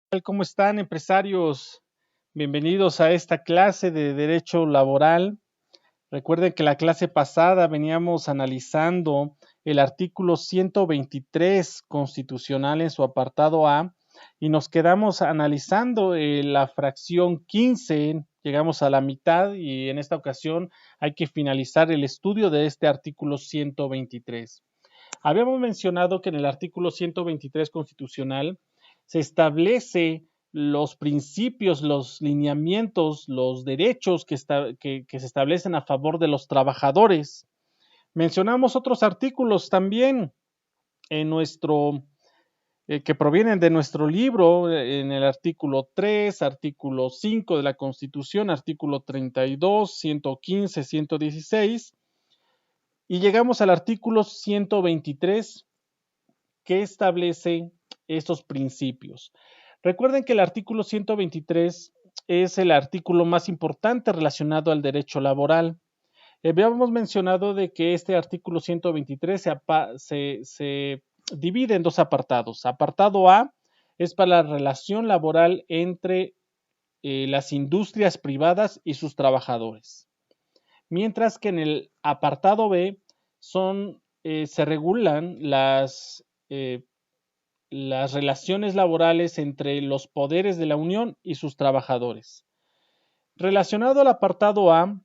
Tal? ¿Cómo están, empresarios? Bienvenidos a esta clase de Derecho Laboral. Recuerden que la clase pasada veníamos analizando el artículo 123 constitucional en su apartado A y nos quedamos analizando la fracción 15. Llegamos a la mitad y en esta ocasión hay que finalizar el estudio de este artículo 123. Habíamos mencionado que en el artículo 123 constitucional se establece los principios, los lineamientos, los derechos que se establecen a favor de los trabajadores. Mencionamos otros artículos también en nuestro que provienen de nuestro libro, en el artículo 3, artículo 5 de la Constitución, artículo 32, 115, 116, y llegamos al artículo 123 que establece estos principios. Recuerden que el artículo 123 es el artículo más importante relacionado al derecho laboral. Habíamos mencionado de que este artículo 123 se divide en dos apartados. Apartado A es para la relación laboral entre las industrias privadas y sus trabajadores. Mientras que en el apartado B se regulan las relaciones laborales entre los poderes de la Unión y sus trabajadores. Relacionado al apartado A,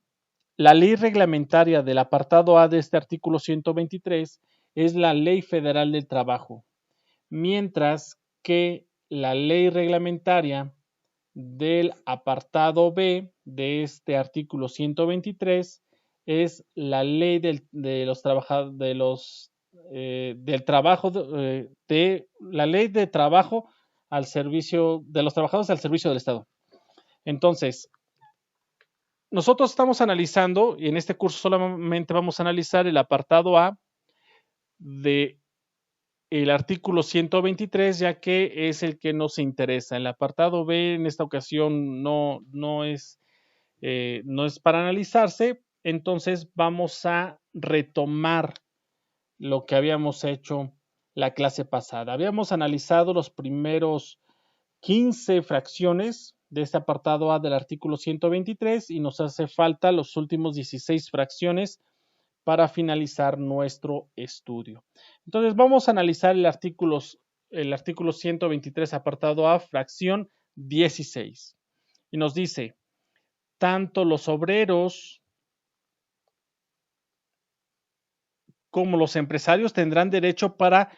la ley reglamentaria del apartado A de este artículo 123 es la Ley Federal del Trabajo, mientras que la ley reglamentaria del apartado B de este artículo 123 es la ley de los trabajadores del trabajo de la ley de trabajo al servicio de los trabajadores al servicio del Estado. Entonces, nosotros estamos analizando, y en este curso solamente vamos a analizar el apartado A de el artículo 123, ya que es el que nos interesa. El apartado B en esta ocasión no es para analizarse, entonces vamos a retomar lo que habíamos hecho la clase pasada. Habíamos analizado los primeros 15 fracciones de este apartado A del artículo 123 y nos hace falta los últimos 16 fracciones para finalizar nuestro estudio. Entonces vamos a analizar el artículo 123 apartado A, fracción 16. Y nos dice, tanto los obreros como los empresarios tendrán derecho para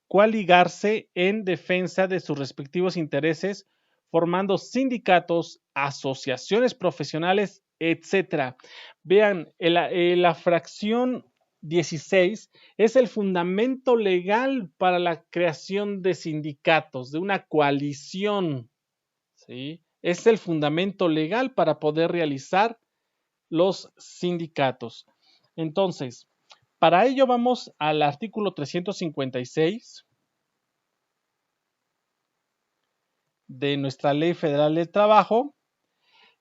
coaligarse en defensa de sus respectivos intereses, formando sindicatos, asociaciones profesionales, etcétera. Vean, la fracción 16 es el fundamento legal para la creación de sindicatos, de una coalición, ¿sí? Es el fundamento legal para poder realizar los sindicatos. Entonces, para ello vamos al artículo 356 de nuestra Ley Federal del Trabajo,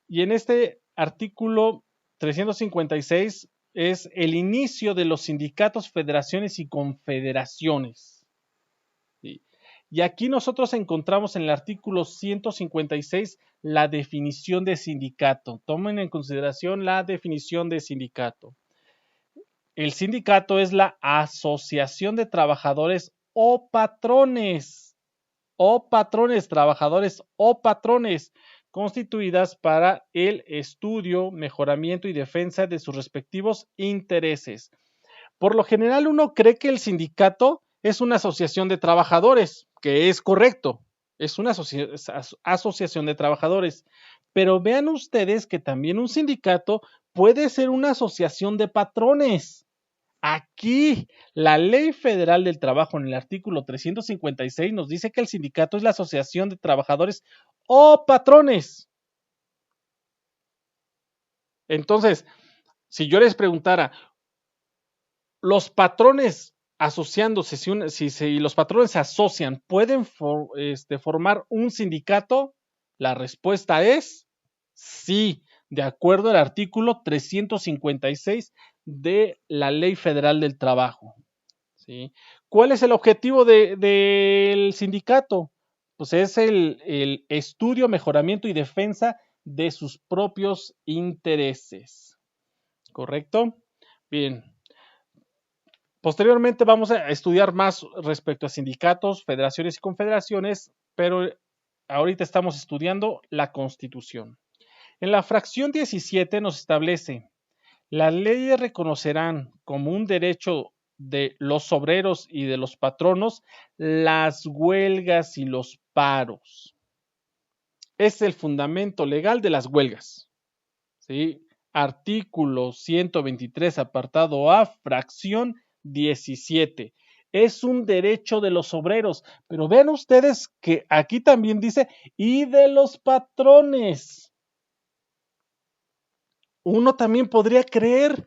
y en este artículo 356 es el inicio de los sindicatos, federaciones y confederaciones. ¿Sí? Y aquí nosotros encontramos en el artículo 156 la definición de sindicato. Tomen en consideración la definición de sindicato. El sindicato es la asociación de trabajadores trabajadores o patrones, constituidas para el estudio, mejoramiento y defensa de sus respectivos intereses. Por lo general, uno cree que el sindicato es una asociación de trabajadores, que es correcto, es una asociación de trabajadores. Pero vean ustedes que también un sindicato puede ser una asociación de patrones. Aquí, la Ley Federal del Trabajo en el artículo 356 nos dice que el sindicato es la asociación de trabajadores o patrones. Entonces, si yo les preguntara, los patrones asociándose, si los patrones se asocian, ¿pueden formar un sindicato? La respuesta es sí, de acuerdo al artículo 356 de la Ley Federal del Trabajo. ¿Sí? ¿Cuál es el objetivo del sindicato? pues es el estudio, mejoramiento y defensa de sus propios intereses. ¿Correcto? Bien. Posteriormente vamos a estudiar más respecto a sindicatos, federaciones y confederaciones, pero ahorita estamos estudiando la Constitución. En la fracción 17 nos establece: las leyes reconocerán como un derecho de los obreros y de los patronos las huelgas y los paros. Es el fundamento legal de las huelgas. ¿Sí? Artículo 123, apartado A, fracción 17. Es un derecho de los obreros, pero vean ustedes que aquí también dice y de los patrones. Uno también podría creer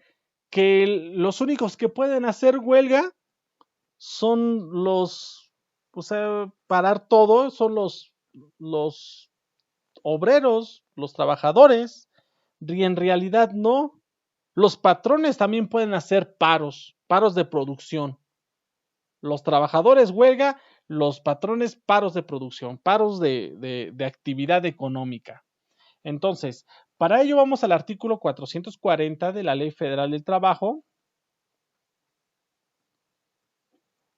que los únicos que pueden hacer huelga son los, o sea, parar todo, son los obreros, los trabajadores, y en realidad no. Los patrones también pueden hacer paros de producción. Los trabajadores huelga, los patrones paros de producción, paros de actividad económica. Entonces, para ello vamos al artículo 440 de la Ley Federal del Trabajo.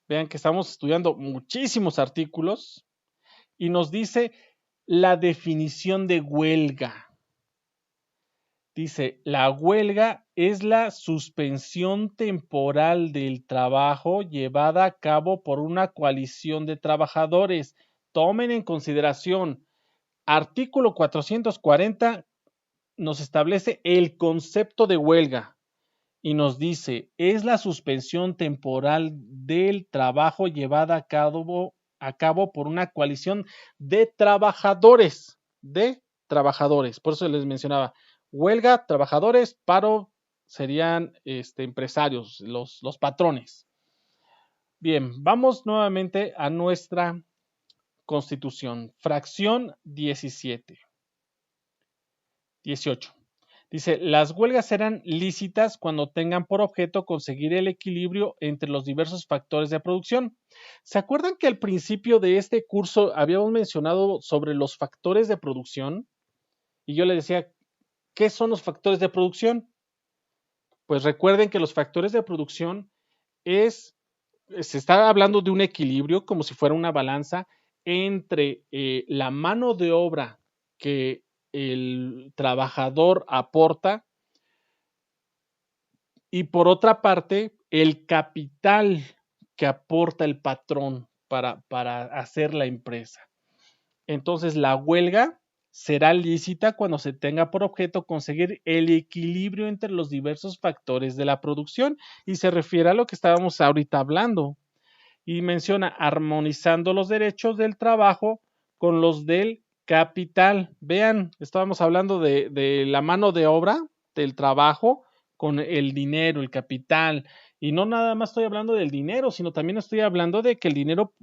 Vean que estamos estudiando muchísimos artículos y nos dice la definición de huelga. Dice, la huelga es la suspensión temporal del trabajo llevada a cabo por una coalición de trabajadores. Tomen en consideración, artículo 440 nos establece el concepto de huelga y nos dice, es la suspensión temporal del trabajo llevada a cabo por una coalición de trabajadores, Por eso les mencionaba, huelga, trabajadores, paro serían empresarios, los patrones. Bien, vamos nuevamente a nuestra Constitución, fracción 18. Dice, las huelgas serán lícitas cuando tengan por objeto conseguir el equilibrio entre los diversos factores de producción. ¿Se acuerdan que al principio de este curso habíamos mencionado sobre los factores de producción? Y yo les decía, ¿qué son los factores de producción? Pues recuerden que los factores de producción se está hablando de un equilibrio, como si fuera una balanza, entre la mano de obra que el trabajador aporta y por otra parte el capital que aporta el patrón para hacer la empresa. Entonces la huelga será lícita cuando se tenga por objeto conseguir el equilibrio entre los diversos factores de la producción y se refiere a lo que estábamos ahorita hablando y menciona armonizando los derechos del trabajo con los del capital. Vean, estábamos hablando de la mano de obra, del trabajo, con el dinero, el capital. Y no nada más estoy hablando del dinero, sino también estoy hablando de que el dinero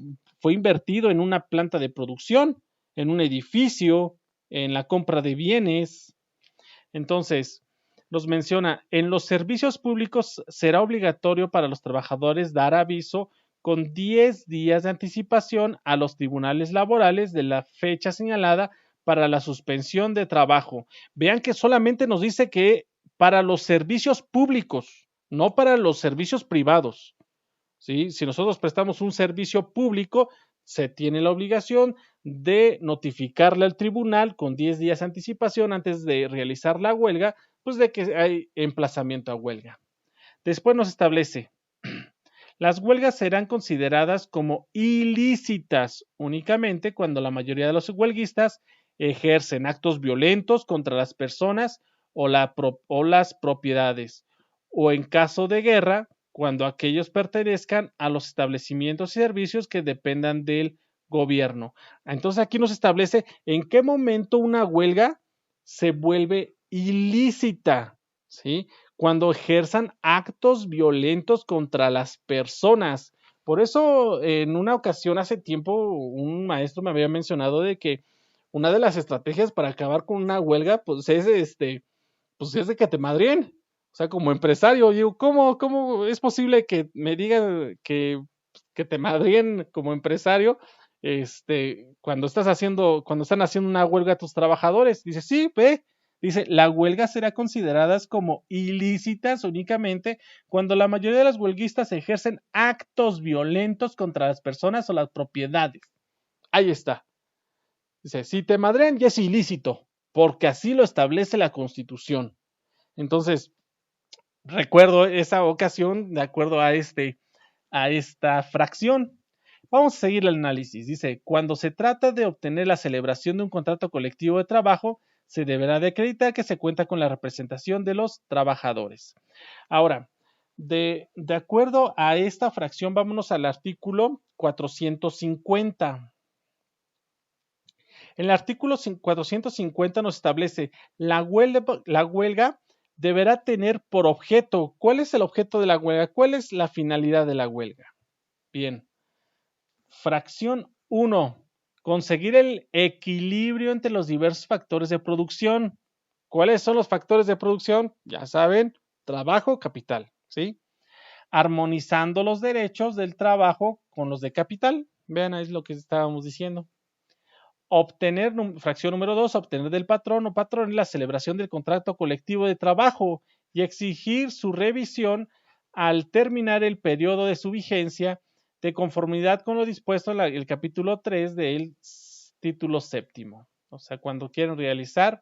fue invertido en una planta de producción, en un edificio, en la compra de bienes. Entonces, nos menciona, en los servicios públicos será obligatorio para los trabajadores dar aviso con 10 días de anticipación a los tribunales laborales de la fecha señalada para la suspensión de trabajo. Vean que solamente nos dice que para los servicios públicos, no para los servicios privados. ¿Sí? Si nosotros prestamos un servicio público, se tiene la obligación de notificarle al tribunal con 10 días de anticipación antes de realizar la huelga, pues de que hay emplazamiento a huelga. Después nos establece, las huelgas serán consideradas como ilícitas únicamente cuando la mayoría de los huelguistas ejercen actos violentos contra las personas o las propiedades, o en caso de guerra, cuando aquellos pertenezcan a los establecimientos y servicios que dependan del gobierno. Entonces aquí nos establece en qué momento una huelga se vuelve ilícita, ¿sí? Cuando ejerzan actos violentos contra las personas. Por eso, en una ocasión hace tiempo, un maestro me había mencionado de que una de las estrategias para acabar con una huelga, pues es de que te madrien. O sea, como empresario, digo, ¿cómo es posible que me digan que te madrien como empresario? cuando están haciendo una huelga tus trabajadores. Dice, sí, ve. Dice, la huelga será considerada como ilícitas únicamente cuando la mayoría de los huelguistas ejercen actos violentos contra las personas o las propiedades. Ahí está. Dice, si te madrean ya es ilícito, porque así lo establece la Constitución. Entonces, recuerdo esa ocasión de acuerdo a esta fracción. Vamos a seguir el análisis. Dice, cuando se trata de obtener la celebración de un contrato colectivo de trabajo, se deberá de acreditar que se cuenta con la representación de los trabajadores. Ahora, de acuerdo a esta fracción, vámonos al artículo 450. En el artículo 450 nos establece la huelga deberá tener por objeto. ¿Cuál es el objeto de la huelga? ¿Cuál es la finalidad de la huelga? Bien. Fracción 1. Conseguir el equilibrio entre los diversos factores de producción. ¿Cuáles son los factores de producción? Ya saben, trabajo, capital, ¿sí? Armonizando los derechos del trabajo con los de capital. Vean, ahí es lo que estábamos diciendo. Fracción número 2, obtener del patrón o patrón la celebración del contrato colectivo de trabajo y exigir su revisión al terminar el periodo de su vigencia de conformidad con lo dispuesto en el capítulo 3 del título séptimo. O sea, cuando quieren realizar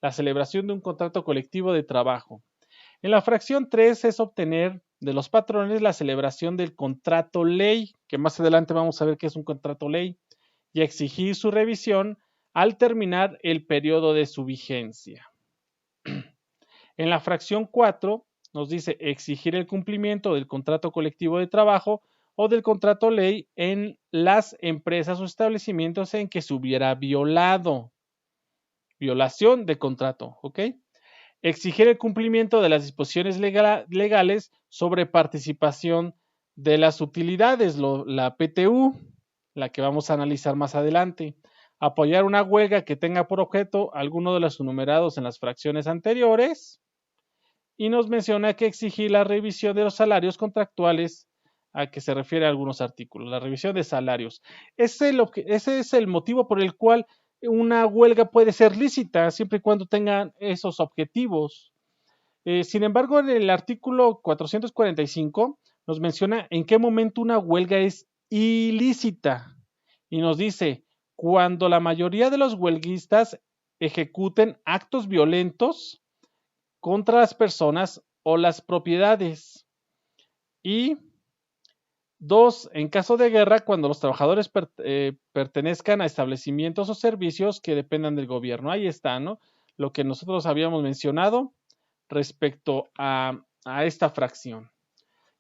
la celebración de un contrato colectivo de trabajo. En la fracción 3 es obtener de los patrones la celebración del contrato ley, que más adelante vamos a ver qué es un contrato ley, y exigir su revisión al terminar el periodo de su vigencia. En la fracción 4 nos dice exigir el cumplimiento del contrato colectivo de trabajo o del contrato ley en las empresas o establecimientos en que se hubiera violado. Violación de contrato, ¿ok? Exigir el cumplimiento de las disposiciones legales sobre participación de las utilidades, la PTU, la que vamos a analizar más adelante. Apoyar una huelga que tenga por objeto alguno de los enumerados en las fracciones anteriores. Y nos menciona que exigir la revisión de los salarios contractuales a que se refiere a algunos artículos, la revisión de salarios. Ese es el motivo por el cual una huelga puede ser lícita siempre y cuando tengan esos objetivos. Sin embargo, en el artículo 445 nos menciona en qué momento una huelga es ilícita y nos dice cuando la mayoría de los huelguistas ejecuten actos violentos contra las personas o las propiedades. Y 2. En caso de guerra, cuando los trabajadores pertenezcan a establecimientos o servicios que dependan del gobierno. Ahí está, ¿no? Lo que nosotros habíamos mencionado respecto a esta fracción.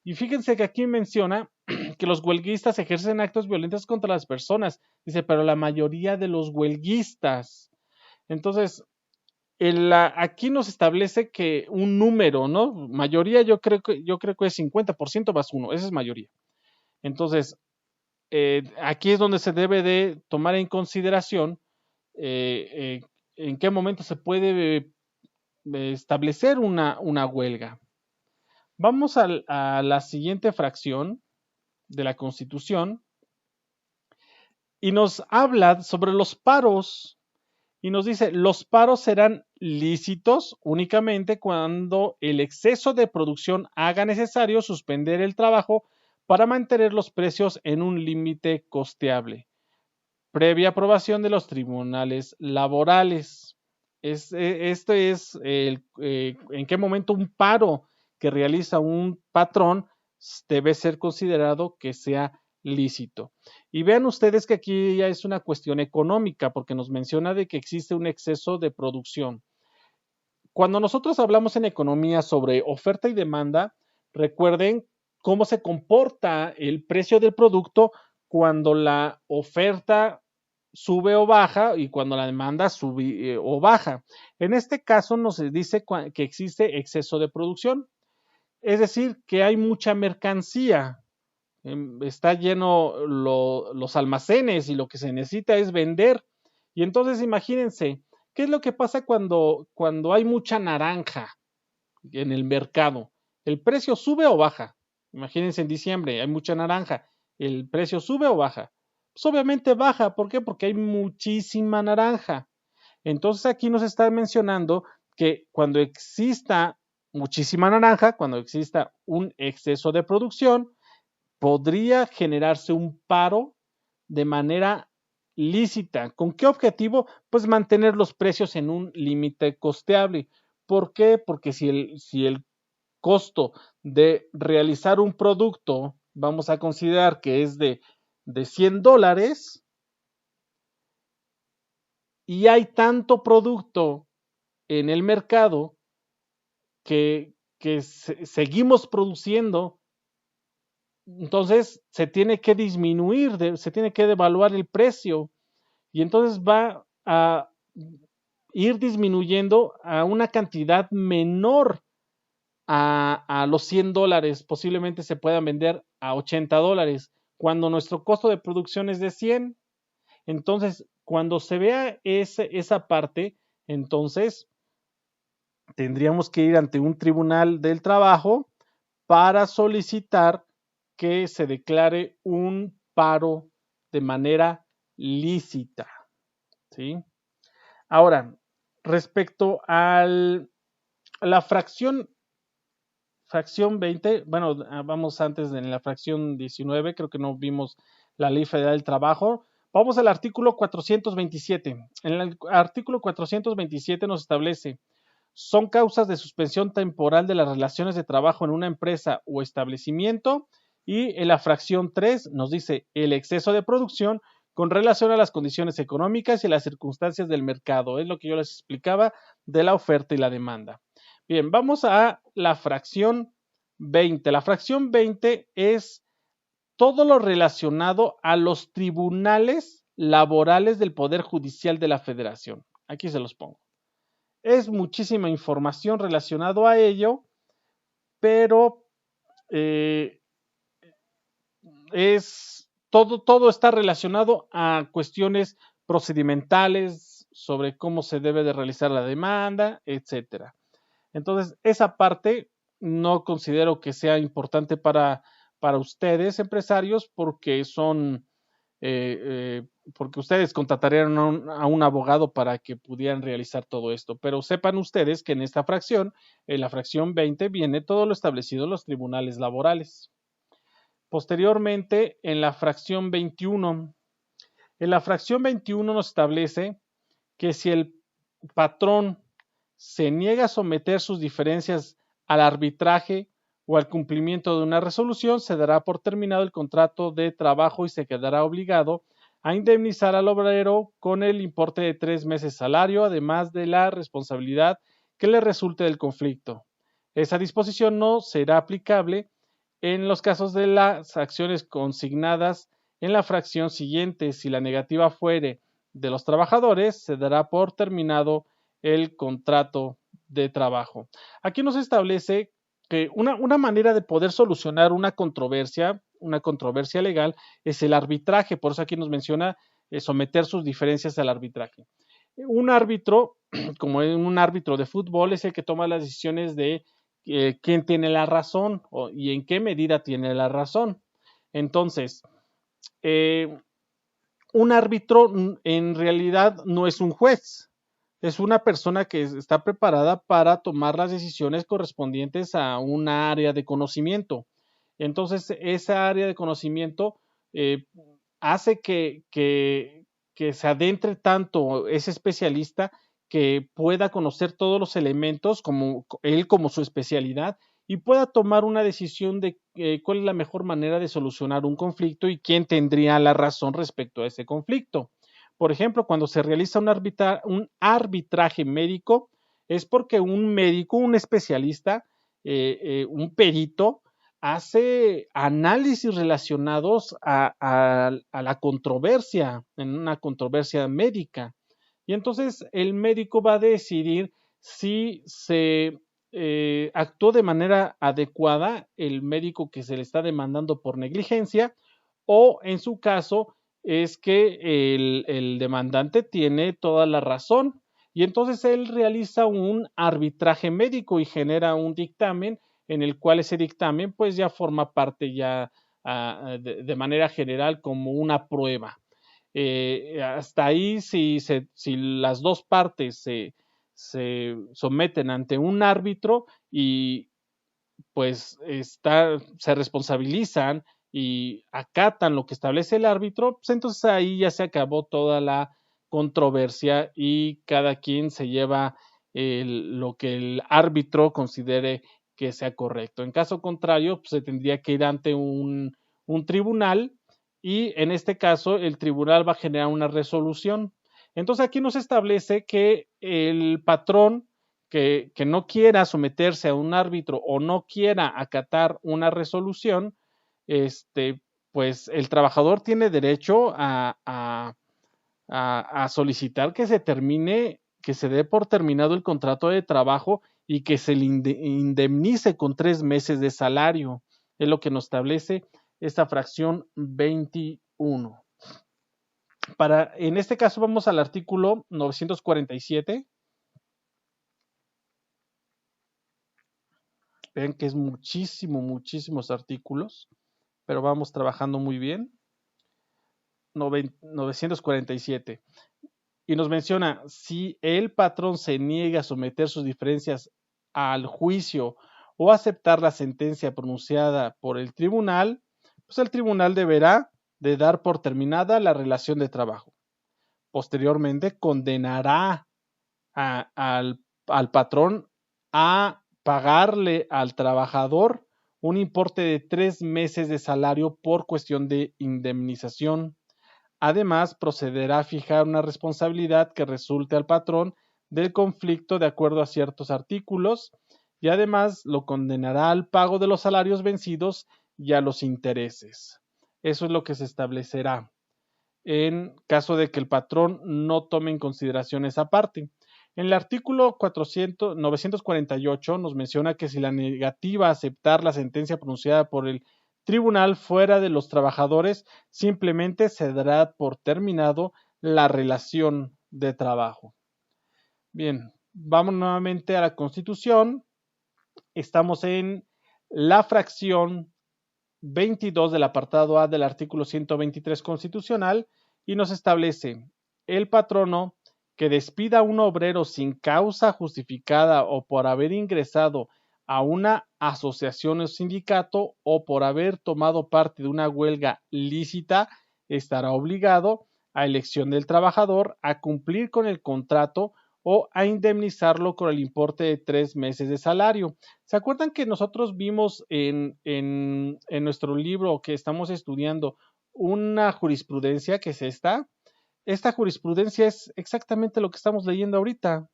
Y fíjense que aquí menciona que los huelguistas ejercen actos violentos contra las personas. Dice, pero la mayoría de los huelguistas. Entonces, aquí nos establece que un número, ¿no? Mayoría yo creo que es 50% más 1. Esa es mayoría. Entonces, aquí es donde se debe de tomar en consideración en qué momento se puede establecer una huelga. Vamos a la siguiente fracción de la Constitución y nos habla sobre los paros y nos dice, los paros serán lícitos únicamente cuando el exceso de producción haga necesario suspender el trabajo para mantener los precios en un límite costeable, previa aprobación de los tribunales laborales. Esto es en qué momento un paro que realiza un patrón debe ser considerado que sea lícito. Y vean ustedes que aquí ya es una cuestión económica, porque nos menciona de que existe un exceso de producción. Cuando nosotros hablamos en economía sobre oferta y demanda, recuerden cómo se comporta el precio del producto cuando la oferta sube o baja y cuando la demanda sube o baja. En este caso nos dice que existe exceso de producción, es decir, que hay mucha mercancía, está lleno los almacenes y lo que se necesita es vender. Y entonces imagínense, ¿qué es lo que pasa cuando hay mucha naranja en el mercado? ¿El precio sube o baja? Imagínense en diciembre, hay mucha naranja, ¿el precio sube o baja? Pues obviamente baja. ¿Por qué? Porque hay muchísima naranja. Entonces aquí nos está mencionando que cuando exista muchísima naranja, cuando exista un exceso de producción, podría generarse un paro de manera lícita. ¿Con qué objetivo? Pues mantener los precios en un límite costeable. ¿Por qué? Porque si el costo de realizar un producto, vamos a considerar que es de $100 y hay tanto producto en el mercado que seguimos produciendo, entonces se tiene que disminuir, se tiene que devaluar el precio y entonces va a ir disminuyendo a una cantidad menor a los $100. Posiblemente se puedan vender a $80 cuando nuestro costo de producción es de 100. Entonces, cuando se vea esa parte, entonces tendríamos que ir ante un tribunal del trabajo para solicitar que se declare un paro de manera lícita, ¿sí? Ahora, respecto a la fracción 20, bueno, vamos antes en la fracción 19, creo que no vimos la Ley Federal del Trabajo. Vamos al artículo 427. En el artículo 427 nos establece: son causas de suspensión temporal de las relaciones de trabajo en una empresa o establecimiento. Y en la fracción 3 nos dice el exceso de producción con relación a las condiciones económicas y las circunstancias del mercado. Es lo que yo les explicaba de la oferta y la demanda. Bien, vamos a la fracción 20. La fracción 20 es todo lo relacionado a los tribunales laborales del Poder Judicial de la Federación. Aquí se los pongo. Es muchísima información relacionado a ello, pero todo está relacionado a cuestiones procedimentales sobre cómo se debe de realizar la demanda, etcétera. Entonces, esa parte no considero que sea importante para ustedes, empresarios, porque porque ustedes contratarían a un abogado para que pudieran realizar todo esto. Pero sepan ustedes que en esta fracción, en la fracción 20, viene todo lo establecido en los tribunales laborales. Posteriormente, en la fracción 21, nos establece que si el patrón se niega a someter sus diferencias al arbitraje o al cumplimiento de una resolución, se dará por terminado el contrato de trabajo y se quedará obligado a indemnizar al obrero con el importe de 3 meses salario, además de la responsabilidad que le resulte del conflicto. Esa disposición no será aplicable en los casos de las acciones consignadas en la fracción siguiente. Si la negativa fuere de los trabajadores, se dará por terminado el contrato de trabajo. Aquí nos establece que una manera de poder solucionar una controversia legal es el arbitraje. Por eso aquí nos menciona someter sus diferencias al arbitraje. Un árbitro, como un árbitro de fútbol, es el que toma las decisiones de quién tiene la razón y en qué medida tiene la razón. Entonces, un árbitro en realidad no es un juez, es una persona que está preparada para tomar las decisiones correspondientes a una área de conocimiento. Entonces, esa área de conocimiento hace que se adentre tanto ese especialista que pueda conocer todos los elementos como él como su especialidad y pueda tomar una decisión de cuál es la mejor manera de solucionar un conflicto y quién tendría la razón respecto a ese conflicto. Por ejemplo, cuando se realiza un arbitraje médico, es porque un médico, un especialista, un perito, hace análisis relacionados a la controversia, en una controversia médica. Y entonces el médico va a decidir si se actuó de manera adecuada el médico que se le está demandando por negligencia o en su caso es que el demandante tiene toda la razón y entonces él realiza un arbitraje médico y genera un dictamen en el cual ese dictamen pues ya forma parte ya de manera general como una prueba. Hasta ahí, si las dos partes se someten ante un árbitro y pues se responsabilizan y acatan lo que establece el árbitro, pues entonces ahí ya se acabó toda la controversia y cada quien se lleva lo que el árbitro considere que sea correcto. En caso contrario, pues se tendría que ir ante un tribunal y en este caso el tribunal va a generar una resolución. Entonces aquí nos establece que el patrón que no quiera someterse a un árbitro o no quiera acatar una resolución, pues el trabajador tiene derecho a solicitar que se termine, que se dé por terminado el contrato de trabajo y que se le indemnice con 3 meses de salario. Es lo que nos establece esta fracción 21. En este caso vamos al artículo 947. Ven que es muchísimos artículos, pero vamos trabajando muy bien. 947. Y nos menciona, si el patrón se niega a someter sus diferencias al juicio o aceptar la sentencia pronunciada por el tribunal, pues el tribunal deberá de dar por terminada la relación de trabajo. Posteriormente, condenará al patrón a pagarle al trabajador un importe de 3 meses de salario por cuestión de indemnización. Además, procederá a fijar una responsabilidad que resulte al patrón del conflicto de acuerdo a ciertos artículos y además lo condenará al pago de los salarios vencidos y a los intereses. Eso es lo que se establecerá en caso de que el patrón no tome en consideración esa parte. En el artículo 948 nos menciona que si la negativa a aceptar la sentencia pronunciada por el tribunal fuera de los trabajadores, simplemente se dará por terminado la relación de trabajo. Bien, vamos nuevamente a la Constitución. Estamos en la fracción 22 del apartado A del artículo 123 constitucional y nos establece el patrono que despida a un obrero sin causa justificada o por haber ingresado a una asociación o sindicato o por haber tomado parte de una huelga lícita, estará obligado a elección del trabajador a cumplir con el contrato o a indemnizarlo con el importe de 3 meses de salario. ¿Se acuerdan que nosotros vimos en nuestro libro que estamos estudiando una jurisprudencia que es esta? Esta jurisprudencia es exactamente lo que estamos leyendo ahorita,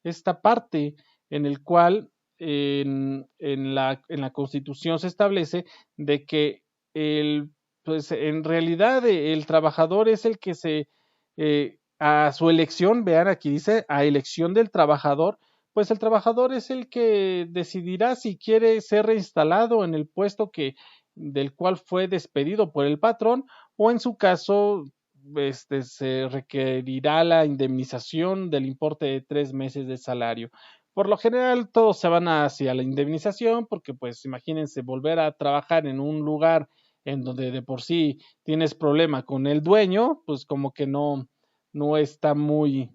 esta parte en el cual en la Constitución se establece de que pues en realidad el trabajador es el que a su elección, vean aquí dice, a elección del trabajador, pues el trabajador es el que decidirá si quiere ser reinstalado en el puesto del cual fue despedido por el patrón o en su caso se requerirá la indemnización del importe de 3 meses de salario. Por lo general todos se van hacia la indemnización porque pues imagínense volver a trabajar en un lugar en donde de por sí tienes problema con el dueño, pues como que no está muy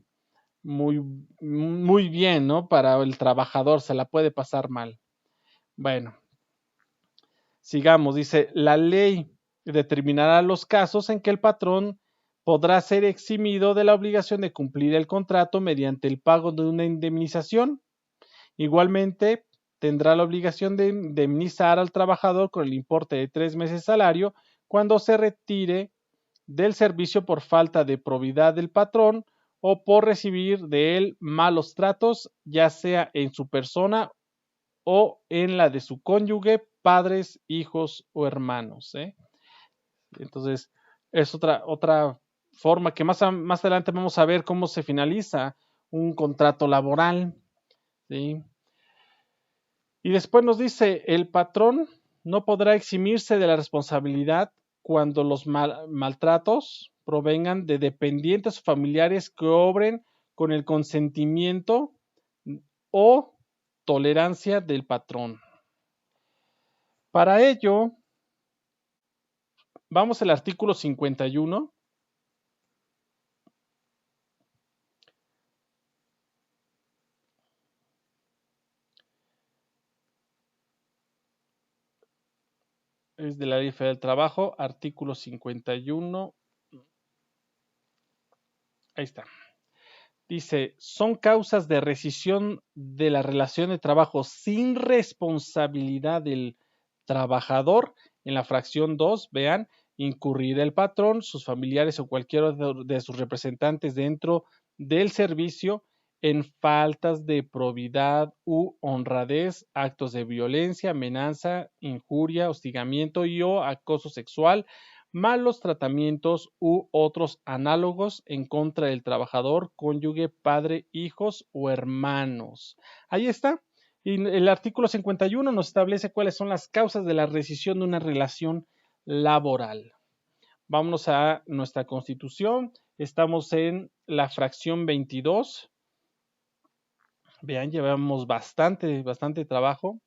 bien, ¿no? Para el trabajador se la puede pasar mal. Bueno, sigamos, dice, la ley determinará los casos en que el patrón podrá ser eximido de la obligación de cumplir el contrato mediante el pago de una indemnización. Igualmente, tendrá la obligación de indemnizar al trabajador con el importe de 3 meses de salario cuando se retire del servicio por falta de probidad del patrón o por recibir de él malos tratos, ya sea en su persona o en la de su cónyuge, padres, hijos o hermanos. Entonces, es otra forma que más adelante vamos a ver cómo se finaliza un contrato laboral. ¿Sí? Y después nos dice, el patrón no podrá eximirse de la responsabilidad cuando los maltratos provengan de dependientes o familiares que obren con el consentimiento o tolerancia del patrón. Para ello, vamos al artículo 51 Es de la Ley Federal del Trabajo, artículo 51. Ahí está. Dice, son causas de rescisión de la relación de trabajo sin responsabilidad del trabajador. En la fracción 2, vean, incurrir el patrón, sus familiares o cualquiera de sus representantes dentro del servicio en faltas de probidad u honradez, actos de violencia, amenaza, injuria, hostigamiento y o acoso sexual, malos tratamientos u otros análogos en contra del trabajador, cónyuge, padre, hijos o hermanos. Ahí está. Y el artículo 51 nos establece cuáles son las causas de la rescisión de una relación laboral. Vámonos a nuestra Constitución. Estamos en la fracción 22. Vean, llevamos bastante trabajo.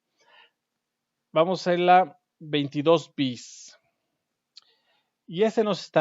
Vamos a la 22 bis. Y ese nos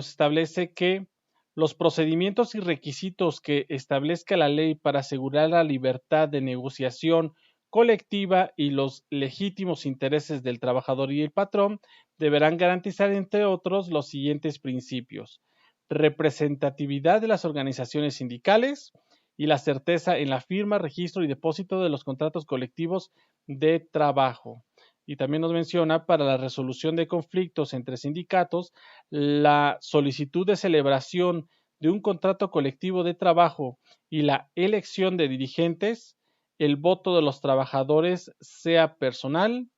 establece que los procedimientos y requisitos que establezca la ley para asegurar la libertad de negociación colectiva y los legítimos intereses del trabajador y el patrón deberán garantizar, entre otros, los siguientes principios: representatividad de las organizaciones sindicales y la certeza en la firma, registro y depósito de los contratos colectivos de trabajo. Y también nos menciona, para la resolución de conflictos entre sindicatos, la solicitud de celebración de un contrato colectivo de trabajo y la elección de dirigentes, el voto de los trabajadores sea personal,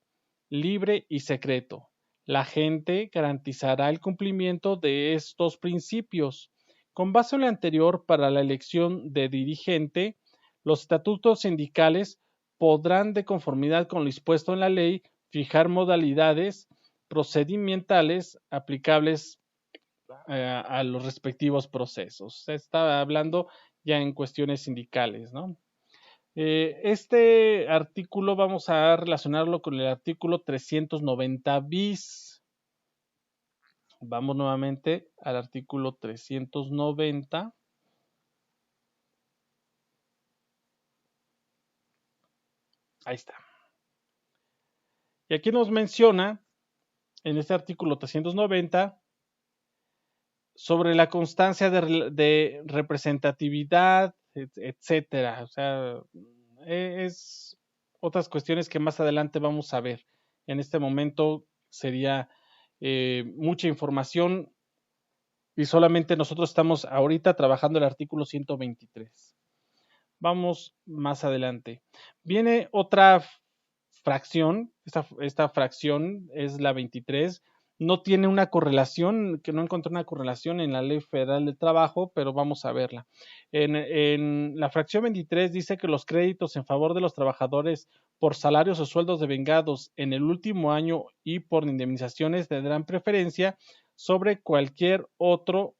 libre y secreto. La gente garantizará el cumplimiento de estos principios. Con base en lo anterior, para la elección de dirigente, los estatutos sindicales podrán, de conformidad con lo dispuesto en la ley, fijar modalidades procedimentales aplicables a los respectivos procesos. Se está hablando ya en cuestiones sindicales, ¿no? Este artículo vamos a relacionarlo con el artículo 390 bis. Vamos nuevamente al artículo 390. Ahí está. Y aquí nos menciona, en este artículo 390, sobre la constancia de representatividad, etcétera. O sea, es otras cuestiones que más adelante vamos a ver. En este momento sería mucha información y solamente nosotros estamos ahorita trabajando el artículo 123. Vamos más adelante. Viene otra fracción, esta fracción es la 23, no tiene una correlación, que no encontré una correlación en la Ley Federal del Trabajo, pero vamos a verla. En la fracción 23 dice que los créditos en favor de los trabajadores por salarios o sueldos devengados en el último año y por indemnizaciones tendrán preferencia sobre cualquier otro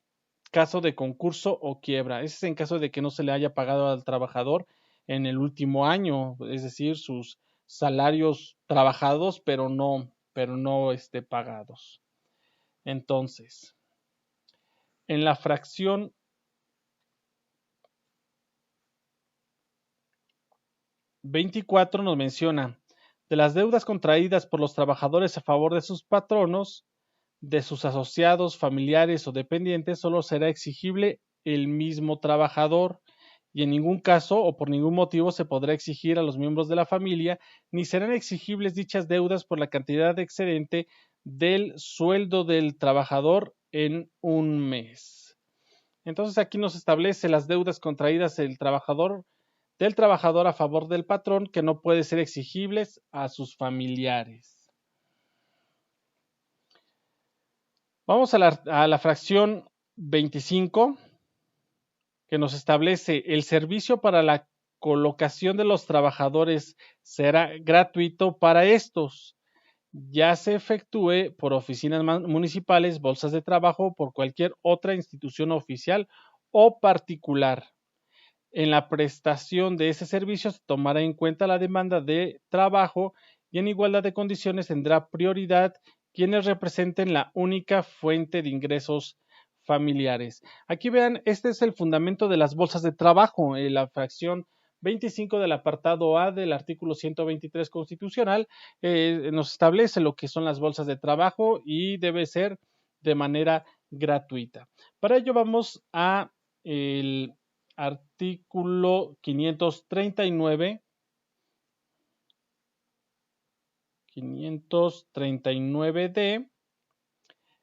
caso de concurso o quiebra. Ese es en caso de que no se le haya pagado al trabajador en el último año, es decir, sus salarios trabajados, pero no pagados. Entonces, en la fracción 24 nos menciona: de las deudas contraídas por los trabajadores a favor de sus patronos, de sus asociados, familiares o dependientes, solo será exigible el mismo trabajador, y en ningún caso o por ningún motivo se podrá exigir a los miembros de la familia, ni serán exigibles dichas deudas por la cantidad excedente del sueldo del trabajador en un mes. Entonces aquí nos establece las deudas contraídas del trabajador a favor del patrón, que no pueden ser exigibles a sus familiares. Vamos a la fracción 25, que nos establece: el servicio para la colocación de los trabajadores será gratuito para estos, ya se efectúe por oficinas municipales, bolsas de trabajo o por cualquier otra institución oficial o particular. En la prestación de ese servicio se tomará en cuenta la demanda de trabajo y en igualdad de condiciones tendrá prioridad quienes representen la única fuente de ingresos familiares. Aquí vean, este es el fundamento de las bolsas de trabajo, la fracción 25 del apartado A del artículo 123 constitucional nos establece lo que son las bolsas de trabajo y debe ser de manera gratuita. Para ello vamos a el artículo 539 539D,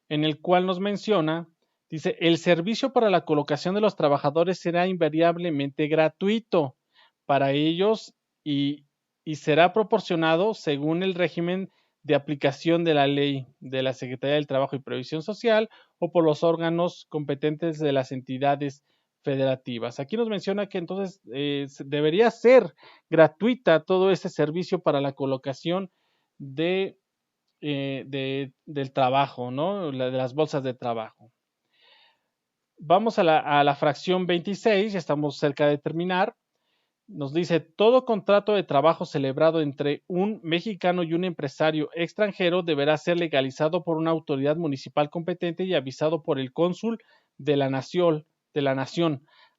en el cual nos menciona, dice, el servicio para la colocación de los trabajadores será invariablemente gratuito para ellos y será proporcionado según el régimen de aplicación de la ley de la Secretaría del Trabajo y Previsión Social o por los órganos competentes de las entidades federativas. Aquí nos menciona que entonces debería ser gratuita todo este servicio para la colocación del trabajo, ¿no? De las bolsas de trabajo. Vamos a la fracción 26, ya estamos cerca de terminar. Nos dice, todo contrato de trabajo celebrado entre un mexicano y un empresario extranjero deberá ser legalizado por una autoridad municipal competente y avisado por el cónsul de la nación,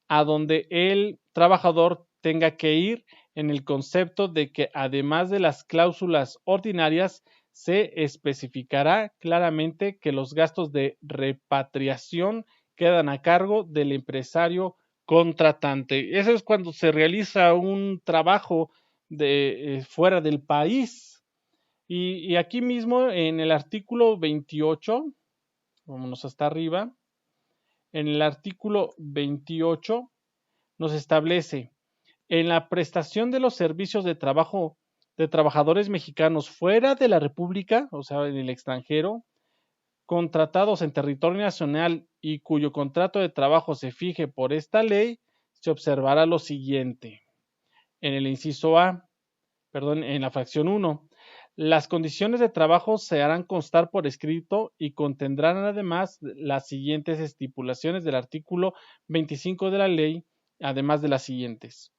a donde el trabajador tenga que ir, en el concepto de que además de las cláusulas ordinarias se especificará claramente que los gastos de repatriación quedan a cargo del empresario contratante. Eso es cuando se realiza un trabajo fuera del país. Y aquí mismo en el artículo 28, vámonos hasta arriba, en el artículo 28 nos establece, en la prestación de los servicios de trabajo de trabajadores mexicanos fuera de la República, o sea, en el extranjero, contratados en territorio nacional y cuyo contrato de trabajo se fije por esta ley, se observará lo siguiente. En el inciso A, en la fracción 1, las condiciones de trabajo se harán constar por escrito y contendrán además las siguientes estipulaciones del artículo 25 de la ley, además de las siguientes.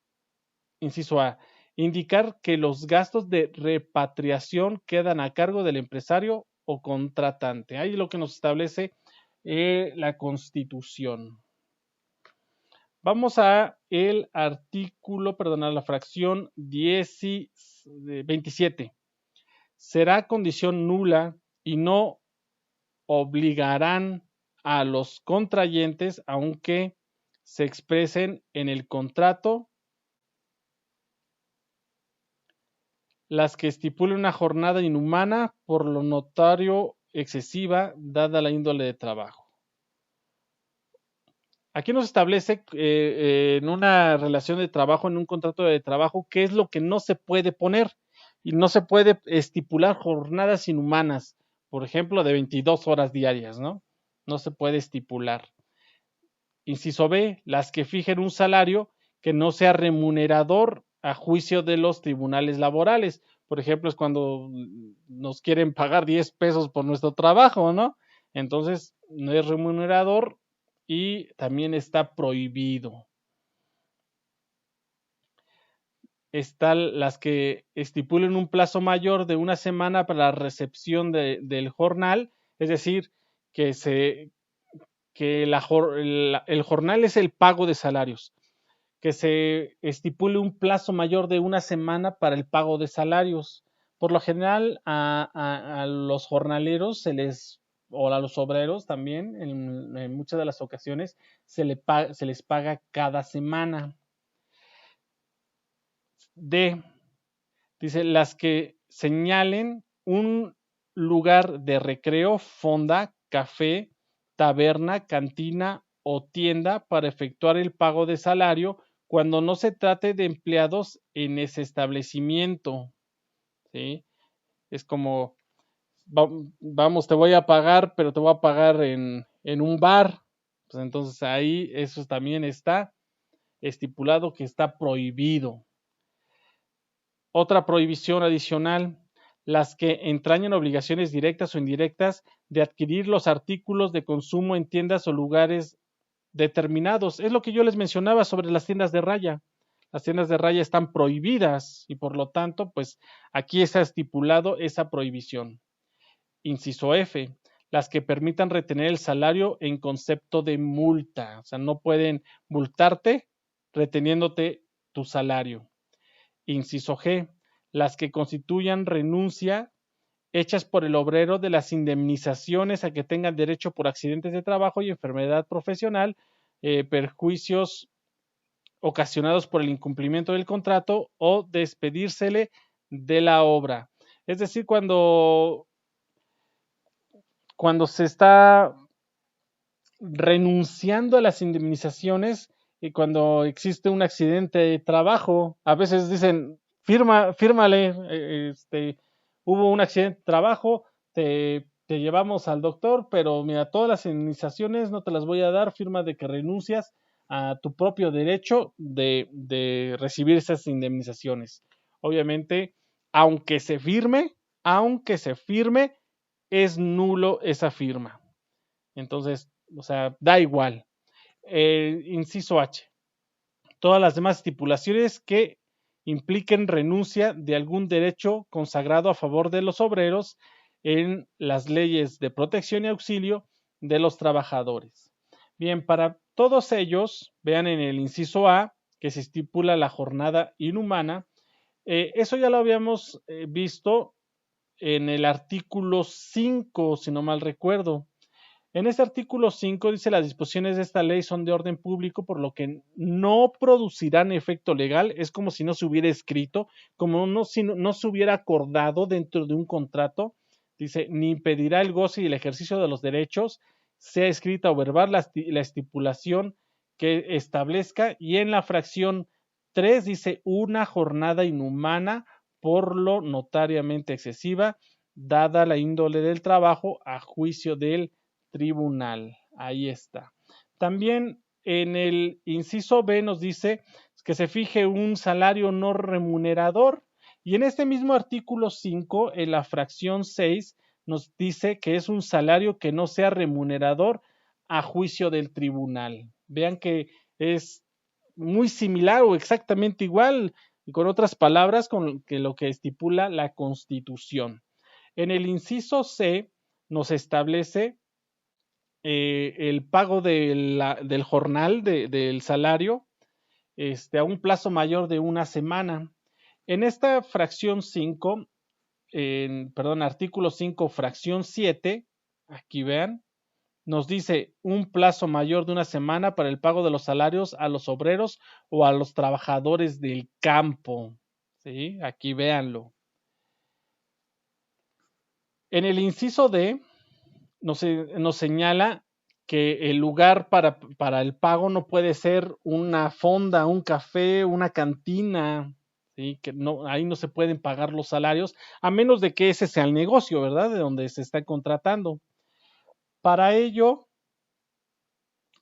Inciso A, indicar que los gastos de repatriación quedan a cargo del empresario o contratante. Ahí es lo que nos establece la Constitución. Vamos a el artículo, a la fracción 27. Será condición nula y no obligarán a los contrayentes, aunque se expresen en el contrato, las que estipulen una jornada inhumana por lo notorio excesiva, dada la índole de trabajo. Aquí nos establece en una relación de trabajo, en un contrato de trabajo, qué es lo que no se puede poner. Y no se puede estipular jornadas inhumanas, por ejemplo, de 22 horas diarias, ¿no? No se puede estipular. Inciso B, las que fijen un salario que no sea remunerador a juicio de los tribunales laborales. Por ejemplo, es cuando nos quieren pagar 10 pesos por nuestro trabajo, ¿no? Entonces, no es remunerador y también está prohibido. Están las que estipulen un plazo mayor de una semana para la recepción del jornal, es decir, que el jornal es el pago de salarios, que se estipule un plazo mayor de una semana para el pago de salarios. Por lo general, a los jornaleros o a los obreros también, en muchas de las ocasiones, se les paga cada semana. Dice, las que señalen un lugar de recreo, fonda, café, taberna, cantina o tienda para efectuar el pago de salario cuando no se trate de empleados en ese establecimiento. ¿Sí? Es como, vamos, te voy a pagar, pero te voy a pagar en un bar. Pues entonces ahí eso también está estipulado que está prohibido. Otra prohibición adicional, las que entrañan obligaciones directas o indirectas de adquirir los artículos de consumo en tiendas o lugares determinados. Es lo que yo les mencionaba sobre las tiendas de raya. Las tiendas de raya están prohibidas y por lo tanto, pues aquí está estipulado esa prohibición. Inciso F, las que permitan retener el salario en concepto de multa. O sea, no pueden multarte reteniéndote tu salario. Inciso G, las que constituyan renuncia hechas por el obrero de las indemnizaciones a que tengan derecho por accidentes de trabajo y enfermedad profesional, perjuicios ocasionados por el incumplimiento del contrato o despedírsele de la obra. Es decir, cuando se está renunciando a las indemnizaciones y cuando existe un accidente de trabajo, a veces dicen, fírmale, hubo un accidente de trabajo, te llevamos al doctor, pero mira, todas las indemnizaciones no te las voy a dar, firma de que renuncias a tu propio derecho de recibir esas indemnizaciones. Obviamente, aunque se firme, es nulo esa firma. Entonces, o sea, da igual. Inciso H. Todas las demás estipulaciones que impliquen renuncia de algún derecho consagrado a favor de los obreros en las leyes de protección y auxilio de los trabajadores. Bien, para todos ellos, vean en el inciso A que se estipula la jornada inhumana. Eso ya lo habíamos visto en el artículo 5, si no mal recuerdo. En este artículo 5 dice las disposiciones de esta ley son de orden público, por lo que no producirán efecto legal. Es como si no se hubiera escrito, como si no se hubiera acordado dentro de un contrato. Dice, ni impedirá el goce y el ejercicio de los derechos, sea escrita o verbal la estipulación que establezca. Y en la fracción 3 dice, una jornada inhumana por lo notariamente excesiva, dada la índole del trabajo a juicio del tribunal. Ahí está. También en el inciso B nos dice que se fije un salario no remunerador y en este mismo artículo 5, en la fracción 6, nos dice que es un salario que no sea remunerador a juicio del tribunal. Vean que es muy similar o exactamente igual, con otras palabras, con lo que estipula la Constitución. En el inciso C nos establece el pago del jornal, del salario, a un plazo mayor de una semana. En esta fracción 5, artículo 5, fracción 7, aquí vean, nos dice un plazo mayor de una semana para el pago de los salarios a los obreros o a los trabajadores del campo. ¿Sí? Aquí véanlo. En el inciso D nos señala que el lugar para el pago no puede ser una fonda, un café, una cantina, ¿sí? Que no, ahí no se pueden pagar los salarios, a menos de que ese sea el negocio, ¿verdad? De donde se está contratando. Para ello,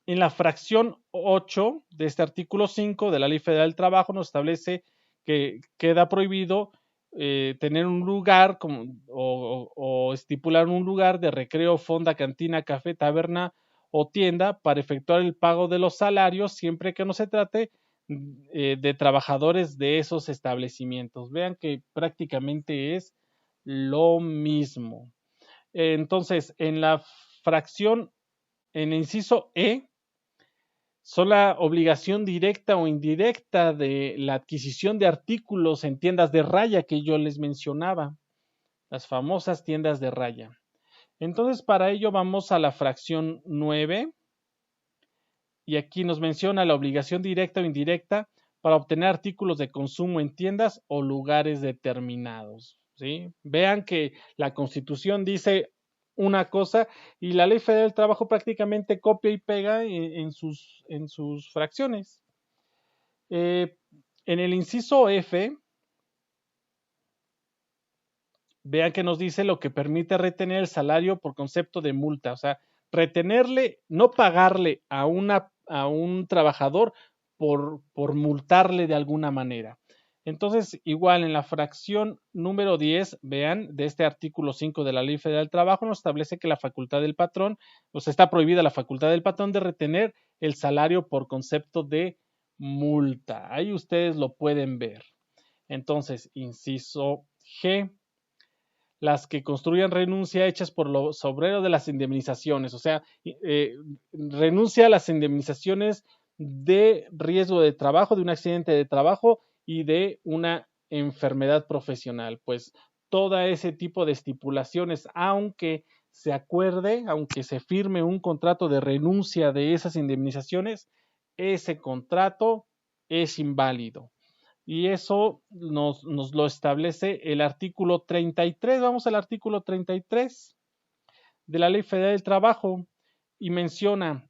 en la fracción 8 de este artículo 5 de la Ley Federal del Trabajo nos establece que queda prohibido tener un lugar o estipular un lugar de recreo, fonda, cantina, café, taberna o tienda para efectuar el pago de los salarios siempre que no se trate de trabajadores de esos establecimientos. Vean que prácticamente es lo mismo. Entonces, en la fracción, en el inciso E, son la obligación directa o indirecta de la adquisición de artículos en tiendas de raya que yo les mencionaba, las famosas tiendas de raya. Entonces, para ello vamos a la fracción 9 y aquí nos menciona la obligación directa o indirecta para obtener artículos de consumo en tiendas o lugares determinados. ¿Sí? Vean que la Constitución dice una cosa y la Ley Federal del Trabajo prácticamente copia y pega en sus fracciones. En el inciso F, vean que nos dice lo que permite retener el salario por concepto de multa, o sea, retenerle, no pagarle a un trabajador por multarle de alguna manera. Entonces, igual en la fracción número 10, vean, de este artículo 5 de la Ley Federal del Trabajo, nos establece que la facultad del patrón, o sea, está prohibida la facultad del patrón de retener el salario por concepto de multa. Ahí ustedes lo pueden ver. Entonces, inciso G, las que construyan renuncia hechas por los obreros de las indemnizaciones, o sea, renuncia a las indemnizaciones de riesgo de trabajo, de un accidente de trabajo y de una enfermedad profesional. Pues todo ese tipo de estipulaciones, aunque se acuerde, aunque se firme un contrato de renuncia de esas indemnizaciones, ese contrato es inválido. Y eso nos lo establece el artículo 33. Vamos al artículo 33 de la Ley Federal del Trabajo y menciona,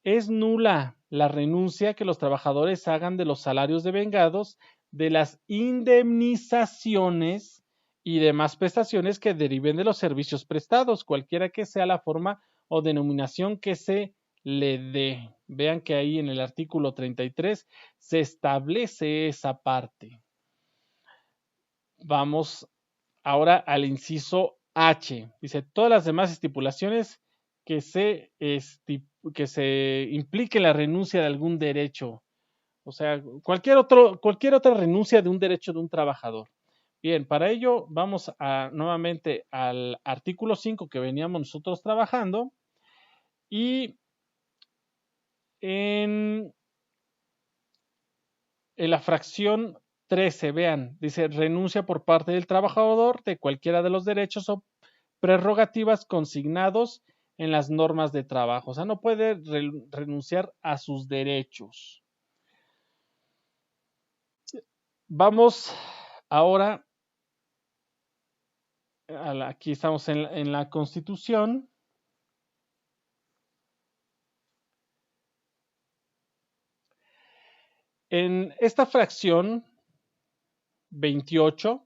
es nula la renuncia que los trabajadores hagan de los salarios devengados, de las indemnizaciones y demás prestaciones que deriven de los servicios prestados, cualquiera que sea la forma o denominación que se le dé. Vean que ahí en el artículo 33 se establece esa parte. Vamos ahora al inciso H. Dice, todas las demás estipulaciones que se implique la renuncia de algún derecho. O sea, cualquier otra renuncia de un derecho de un trabajador. Bien, para ello vamos nuevamente al artículo 5 que veníamos nosotros trabajando y en la fracción 13, vean, dice renuncia por parte del trabajador de cualquiera de los derechos o prerrogativas consignados en las normas de trabajo. O sea, no puede renunciar a sus derechos. Vamos ahora, aquí estamos en la Constitución. En esta fracción 28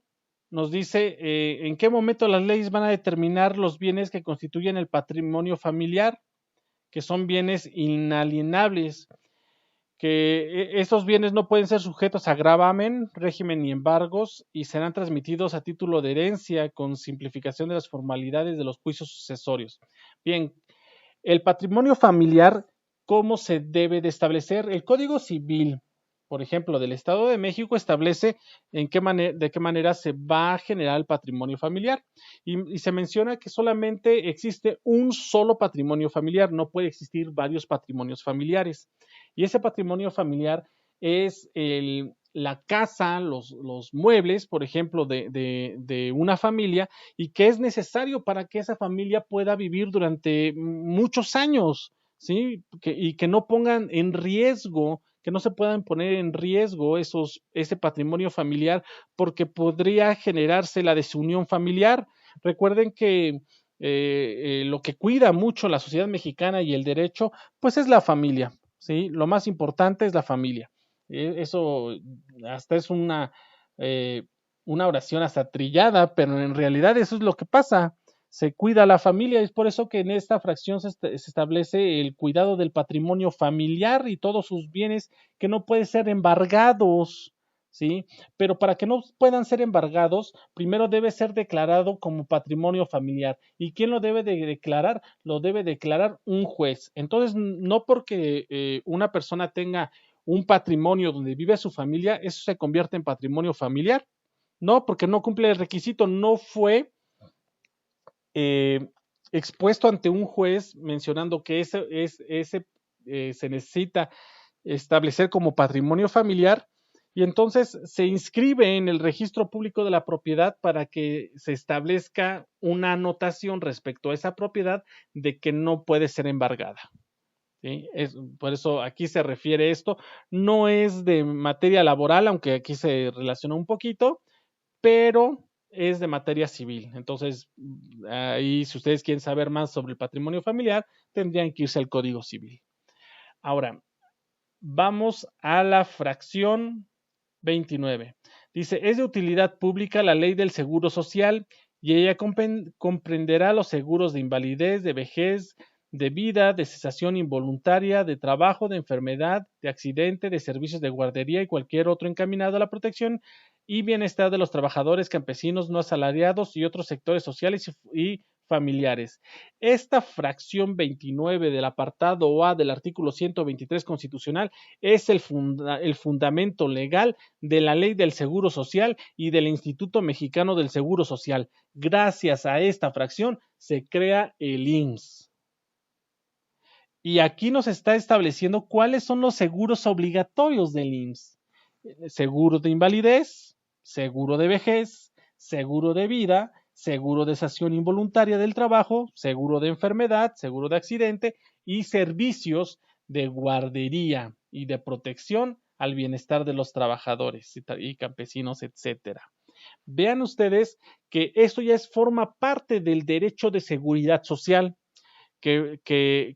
nos dice en qué momento las leyes van a determinar los bienes que constituyen el patrimonio familiar, que son bienes inalienables, que estos bienes no pueden ser sujetos a gravamen, régimen ni embargos y serán transmitidos a título de herencia con simplificación de las formalidades de los juicios sucesorios. Bien, el patrimonio familiar, ¿cómo se debe de establecer? El Código Civil, por ejemplo, del Estado de México establece de qué manera se va a generar el patrimonio familiar y se menciona que solamente existe un solo patrimonio familiar, no puede existir varios patrimonios familiares. Y ese patrimonio familiar es la casa, los muebles, por ejemplo, de una familia y que es necesario para que esa familia pueda vivir durante muchos años, ¿sí? Y que no pongan en riesgo, que no se puedan poner en riesgo ese patrimonio familiar porque podría generarse la desunión familiar. Recuerden que lo que cuida mucho la sociedad mexicana y el derecho, pues es la familia, ¿sí? Lo más importante es la familia. Eso hasta es una oración hasta trillada, pero en realidad eso es lo que pasa. Se cuida a la familia, es por eso que en esta fracción se establece el cuidado del patrimonio familiar y todos sus bienes que no pueden ser embargados, ¿sí? Pero para que no puedan ser embargados, primero debe ser declarado como patrimonio familiar. ¿Y quién lo debe de declarar? Lo debe declarar un juez. Entonces, no porque una persona tenga un patrimonio donde vive su familia, eso se convierte en patrimonio familiar. No, porque no cumple el requisito, no fue expuesto ante un juez mencionando que se necesita establecer como patrimonio familiar y entonces se inscribe en el registro público de la propiedad para que se establezca una anotación respecto a esa propiedad de que no puede ser embargada. ¿Sí? Por eso aquí se refiere esto. No es de materia laboral, aunque aquí se relaciona un poquito, pero es de materia civil. Entonces, ahí si ustedes quieren saber más sobre el patrimonio familiar, tendrían que irse al Código Civil. Ahora, vamos a la fracción 29. Dice, es de utilidad pública la ley del seguro social y ella comprenderá los seguros de invalidez, de vejez, de vida, de cesación involuntaria, de trabajo, de enfermedad, de accidente, de servicios de guardería y cualquier otro encaminado a la protección y bienestar de los trabajadores, campesinos no asalariados y otros sectores sociales y familiares. Esta fracción 29 del apartado A del artículo 123 constitucional es el fundamento legal de la Ley del Seguro Social y del Instituto Mexicano del Seguro Social. Gracias a esta fracción se crea el IMSS. Y aquí nos está estableciendo cuáles son los seguros obligatorios del IMSS. Seguro de invalidez, seguro de vejez, seguro de vida, seguro de cessación involuntaria del trabajo, seguro de enfermedad, seguro de accidente y servicios de guardería y de protección al bienestar de los trabajadores y campesinos, etcétera. Vean ustedes que esto ya forma parte del derecho de seguridad social, que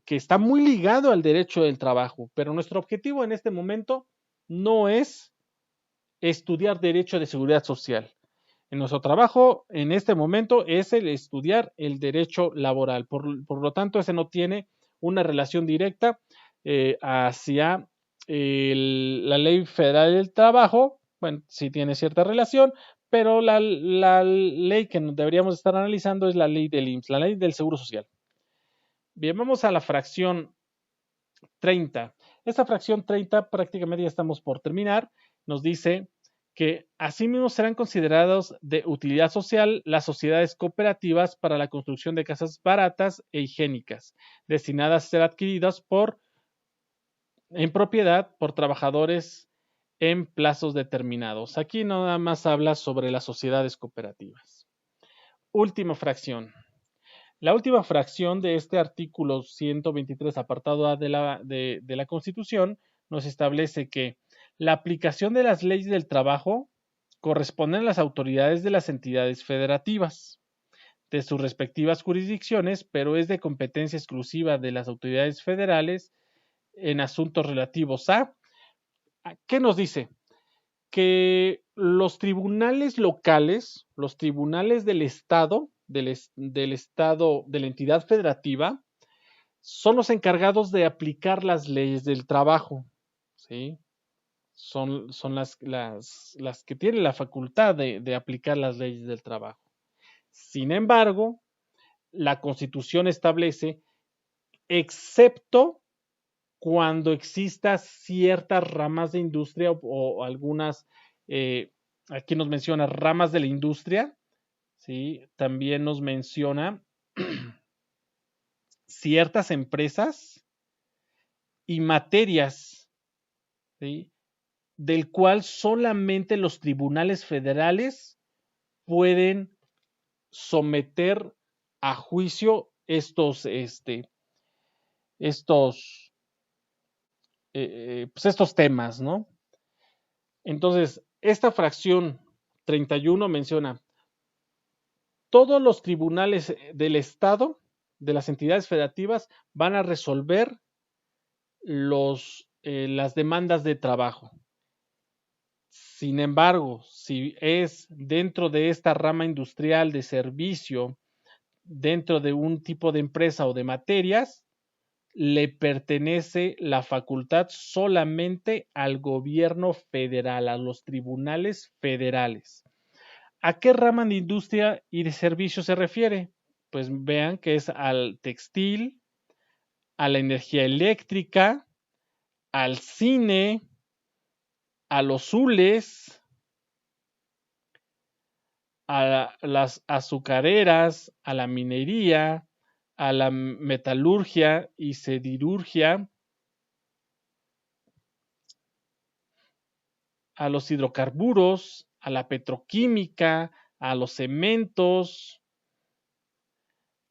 está muy ligado al derecho del trabajo, pero nuestro objetivo en este momento no es estudiar derecho de seguridad social. En nuestro trabajo en este momento es el estudiar el derecho laboral. Por lo tanto, ese no tiene una relación directa hacia la ley federal del trabajo. Bueno, sí tiene cierta relación, pero la ley que deberíamos estar analizando es la ley del IMSS, la ley del Seguro Social. Bien, vamos a la fracción 30. Esta fracción 30 prácticamente ya estamos por terminar. Nos dice que asimismo serán considerados de utilidad social las sociedades cooperativas para la construcción de casas baratas e higiénicas, destinadas a ser adquiridas en propiedad por trabajadores en plazos determinados. Aquí nada más habla sobre las sociedades cooperativas. Última fracción. La última fracción de este artículo 123, apartado A de la Constitución, nos establece que la aplicación de las leyes del trabajo corresponde a las autoridades de las entidades federativas, de sus respectivas jurisdicciones, pero es de competencia exclusiva de las autoridades federales en asuntos relativos a. ¿Qué nos dice? Que los tribunales locales, los tribunales del Estado, del Estado, de la entidad federativa, son los encargados de aplicar las leyes del trabajo, ¿sí? Son las que tienen la facultad de aplicar las leyes del trabajo. Sin embargo, la Constitución establece, excepto cuando exista ciertas ramas de industria o algunas, aquí nos menciona ramas de la industria, ¿sí? También nos menciona ciertas empresas y materias, ¿sí? Del cual solamente los tribunales federales pueden someter a juicio estos temas, ¿no? Entonces, esta fracción 31 menciona todos los tribunales del Estado, de las entidades federativas, van a resolver las demandas de trabajo. Sin embargo, si es dentro de esta rama industrial de servicio, dentro de un tipo de empresa o de materias, le pertenece la facultad solamente al gobierno federal, a los tribunales federales. ¿A qué rama de industria y de servicio se refiere? Pues vean que es al textil, a la energía eléctrica, al cine, a los hules, a las azucareras, a la minería, a la metalurgia y siderurgia, a los hidrocarburos, a la petroquímica, a los cementos,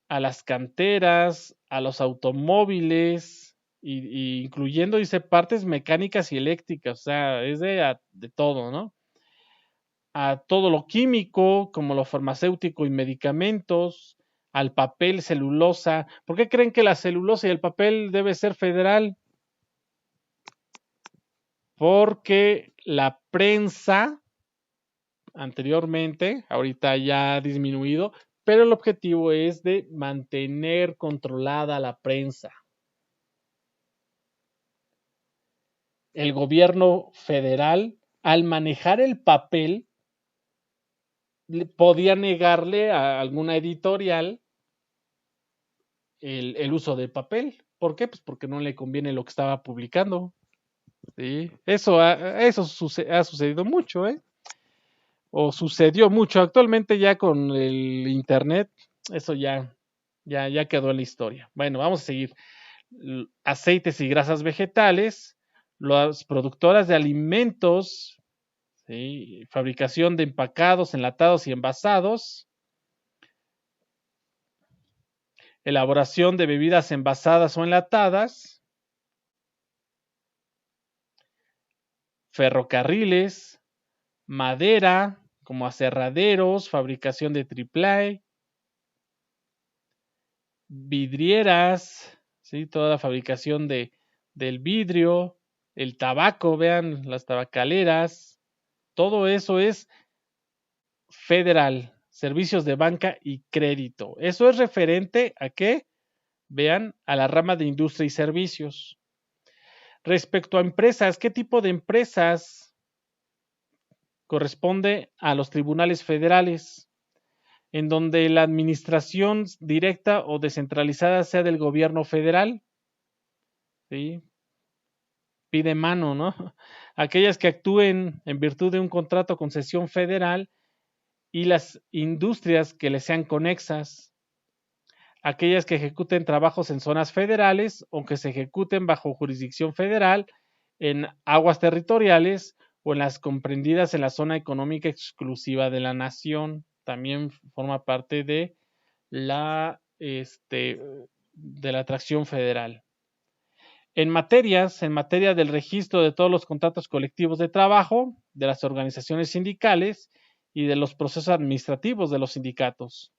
a las canteras, a los automóviles, incluyendo, dice, partes mecánicas y eléctricas, o sea, es de todo, ¿no? A todo lo químico, como lo farmacéutico y medicamentos, al papel, celulosa. ¿Por qué creen que la celulosa y el papel debe ser federal? Porque la prensa anteriormente, ahorita ya ha disminuido, pero el objetivo es de mantener controlada la prensa. El gobierno federal, al manejar el papel, podía negarle a alguna editorial el uso de papel. ¿Por qué? Pues porque no le conviene lo que estaba publicando. ¿Sí? Eso ha sucedido mucho, ¿eh? O sucedió mucho. Actualmente ya con el internet, eso ya quedó en la historia. Bueno, vamos a seguir. aceites y grasas vegetales, las productoras de alimentos, ¿sí? Fabricación de empacados, enlatados y envasados, elaboración de bebidas envasadas o enlatadas, ferrocarriles, madera, como aserraderos, fabricación de triple, vidrieras, ¿sí? Toda la fabricación del vidrio, el tabaco, vean las tabacaleras, todo eso es federal, servicios de banca y crédito. Eso es referente a qué? Vean, a la rama de industria y servicios. Respecto a empresas, ¿qué tipo de empresas corresponde a los tribunales federales? En donde la administración directa o descentralizada sea del gobierno federal, ¿sí? Pide mano, ¿no? Aquellas que actúen en virtud de un contrato con concesión federal y las industrias que les sean conexas, aquellas que ejecuten trabajos en zonas federales o que se ejecuten bajo jurisdicción federal en aguas territoriales o en las comprendidas en la zona económica exclusiva de la nación. También forma parte de de la atracción federal. En materia del registro de todos los contratos colectivos de trabajo, de las organizaciones sindicales y de los procesos administrativos de los sindicatos.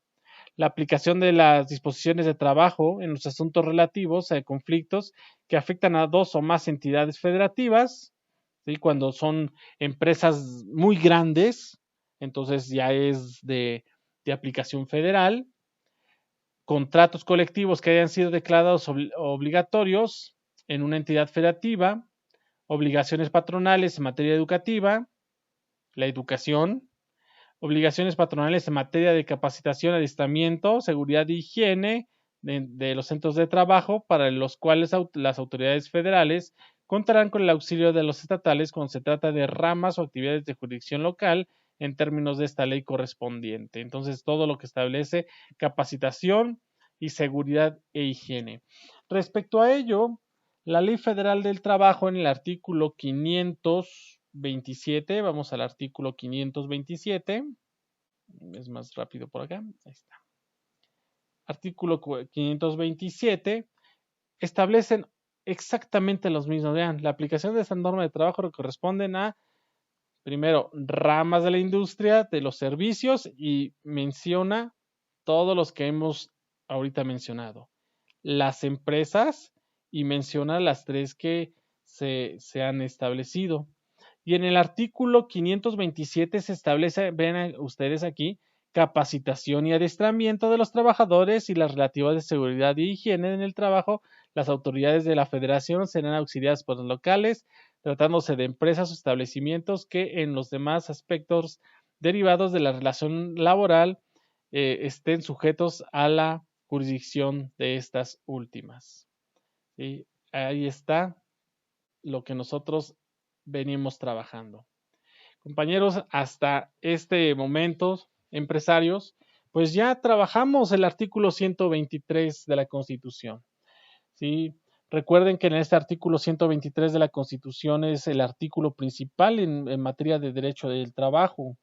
La aplicación de las disposiciones de trabajo en los asuntos relativos a conflictos que afectan a dos o más entidades federativas, ¿sí? Cuando son empresas muy grandes, entonces ya es de aplicación federal. Contratos colectivos que hayan sido declarados obligatorios en una entidad federativa, obligaciones patronales en materia educativa, la educación, obligaciones patronales en materia de capacitación, adiestramiento, seguridad e higiene de los centros de trabajo, para los cuales las autoridades federales contarán con el auxilio de los estatales cuando se trata de ramas o actividades de jurisdicción local en términos de esta ley correspondiente. Entonces, todo lo que establece capacitación y seguridad e higiene. Respecto a ello, la Ley Federal del Trabajo en el artículo 527, vamos al artículo 527, es más rápido por acá, ahí está. Artículo 527, establecen exactamente los mismos. Vean, la aplicación de esta norma de trabajo corresponden a, primero, ramas de la industria, de los servicios, y menciona todos los que hemos ahorita mencionado. Las empresas, y menciona las tres que se han establecido. Y en el artículo 527 se establece, ven ustedes aquí, capacitación y adiestramiento de los trabajadores y las relativas de seguridad y higiene en el trabajo. Las autoridades de la federación serán auxiliadas por los locales, tratándose de empresas o establecimientos que en los demás aspectos derivados de la relación laboral estén sujetos a la jurisdicción de estas últimas. ¿Sí? Ahí está lo que nosotros venimos trabajando. Compañeros, hasta este momento, empresarios, pues ya trabajamos el artículo 123 de la Constitución. ¿Sí? Recuerden que en este artículo 123 de la Constitución es el artículo principal en materia de derecho del trabajo.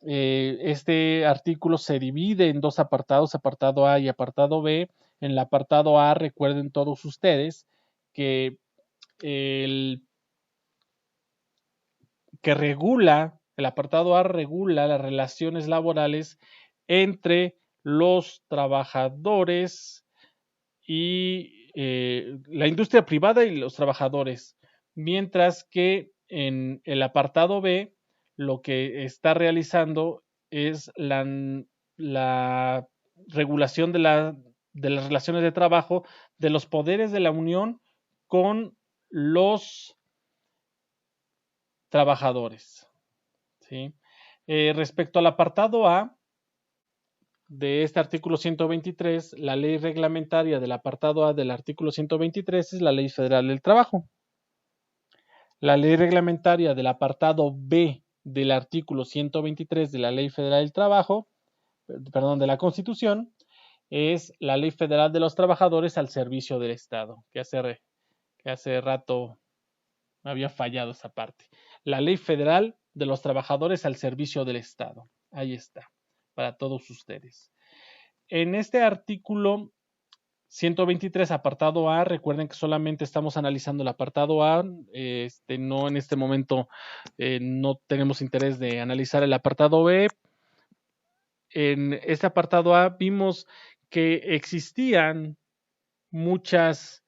Este artículo se divide en dos apartados, apartado A y apartado B. En el apartado A, recuerden todos ustedes que el apartado A regula las relaciones laborales entre los trabajadores y la industria privada y los trabajadores, mientras que en el apartado B lo que está realizando es la regulación de las relaciones de trabajo de los poderes de la Unión con los trabajadores. ¿Sí? Respecto al apartado A de este artículo 123, la ley reglamentaria del apartado A del artículo 123 es la Ley Federal del Trabajo. La ley reglamentaria del apartado B del artículo 123 de la Ley Federal del Trabajo, perdón, de la Constitución, es la Ley Federal de los Trabajadores al Servicio del Estado, que hace rato me había fallado esa parte. La Ley Federal de los Trabajadores al Servicio del Estado. Ahí está, para todos ustedes. En este artículo 123, apartado A, recuerden que solamente estamos analizando el apartado A, no en este momento no tenemos interés de analizar el apartado B. En este apartado A vimos que existían muchas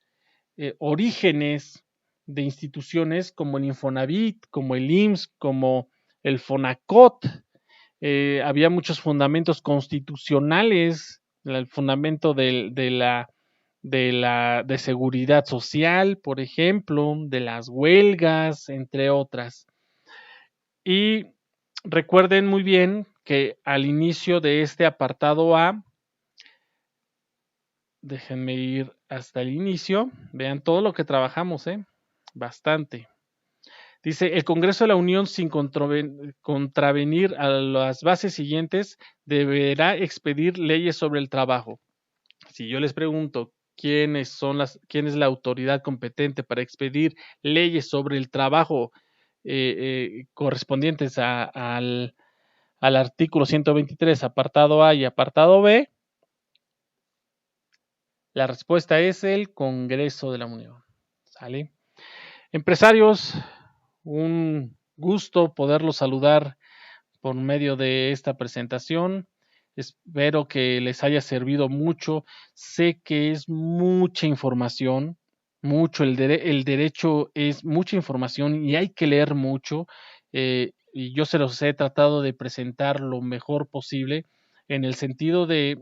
orígenes de instituciones como el Infonavit, como el IMSS, como el FONACOT. Había muchos fundamentos constitucionales, el fundamento de seguridad social, por ejemplo, de las huelgas, entre otras. Y recuerden muy bien que al inicio de este apartado A, déjenme ir hasta el inicio, vean todo lo que trabajamos, bastante. Dice, el Congreso de la Unión, sin contravenir a las bases siguientes, deberá expedir leyes sobre el trabajo. Si yo les pregunto quién es la autoridad competente para expedir leyes sobre el trabajo correspondientes al artículo 123, apartado A y apartado B, la respuesta es el Congreso de la Unión. ¿Sale? Empresarios, un gusto poderlos saludar por medio de esta presentación. Espero que les haya servido mucho. Sé que es mucha información, mucho. El derecho es mucha información y hay que leer mucho. Y yo se los he tratado de presentar lo mejor posible en el sentido de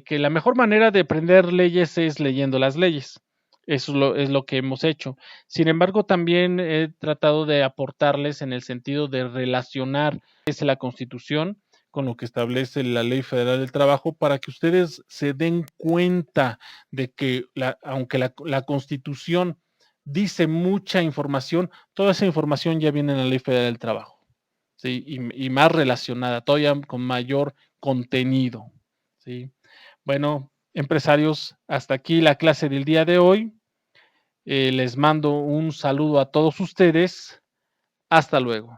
que la mejor manera de aprender leyes es leyendo las leyes. Eso es lo que hemos hecho. Sin embargo, también he tratado de aportarles en el sentido de relacionar la Constitución con lo que establece la Ley Federal del Trabajo para que ustedes se den cuenta de que aunque la Constitución dice mucha información, toda esa información ya viene en la Ley Federal del Trabajo, ¿sí? Y más relacionada, todavía con mayor contenido, ¿sí? Bueno, empresarios, hasta aquí la clase del día de hoy. Les mando un saludo a todos ustedes. Hasta luego.